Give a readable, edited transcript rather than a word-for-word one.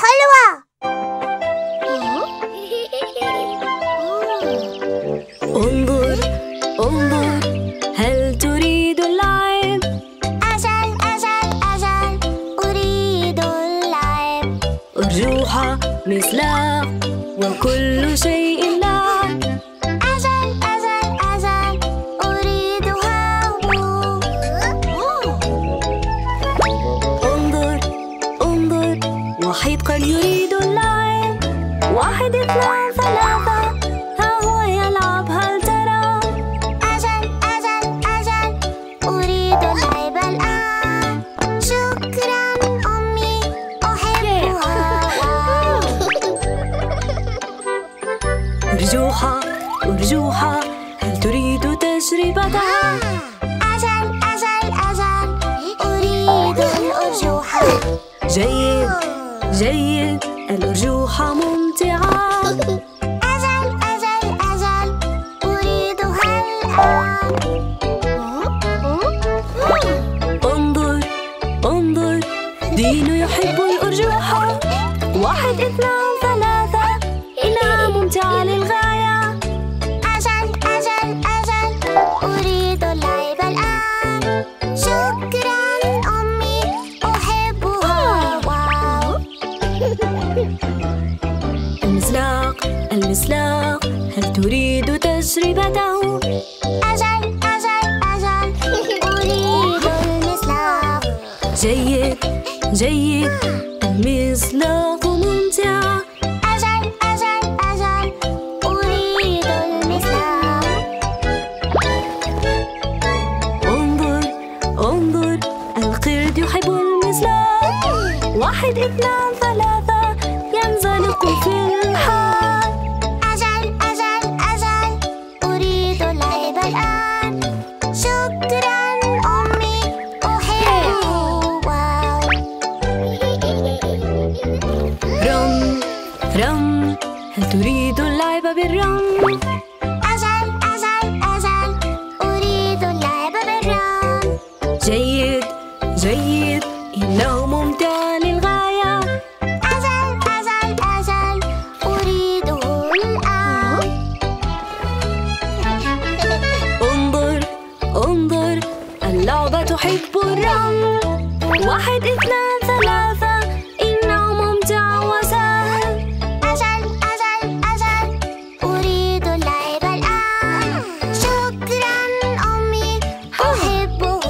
حلوة. انظر انظر، هل تريد اللعب؟ أجل أجل أجل، أريد اللعب. أرجوحة مصلاح وكل شيء لعب. أجل أجل أجل، أريدها. انظر انظر، وحيد قد يريد اللعب. 1 2 3، ها هو يلعب، هل ترى؟ أجل أجل أجل، أريد اللعب الآن. شكراً أمي، أحبها. أرجوحة أرجوحة، هل تريد تجربتها؟ أجل أجل أجل، أريد الأرجوحة. جيد جيد، الأرجوحة ممتعة. أجل أجل أجل، أريدها الآن. انظر انظر، دينو يحب الأرجوحة. 1 2 3، إنها ممتعة للغاية. أجل أجل أجل، أريد اللعب الآن. شكراً أمي، أحبها. واو. المزلاق المزلاق، هل تريد تجربته؟ أجل أجل أجل، أريد المزلاق. جيد جيد، المزلاق ممتع. أجل أجل أجل، أريد المزلاق. انظر انظر، القرد يحب المزلاق. 1 2 3، ينزلق في الحال. أجل أجل أجل، أريد اللعب الآن. شكراً أمي، أحبه. واو. رم رم، هل تريد اللعب بالرم؟ أجل أجل أجل، أريد اللعب بالرم. جيد جيد، إنه ممتع للغاية. أجل أجل أجل، أريده الآن. انظر انظر، اللعبة تحب الرمل. 1 2 3، إنه ممتع وسهل. أجل أجل أجل، أريد اللعب الآن. شكراً أمي، أحبه.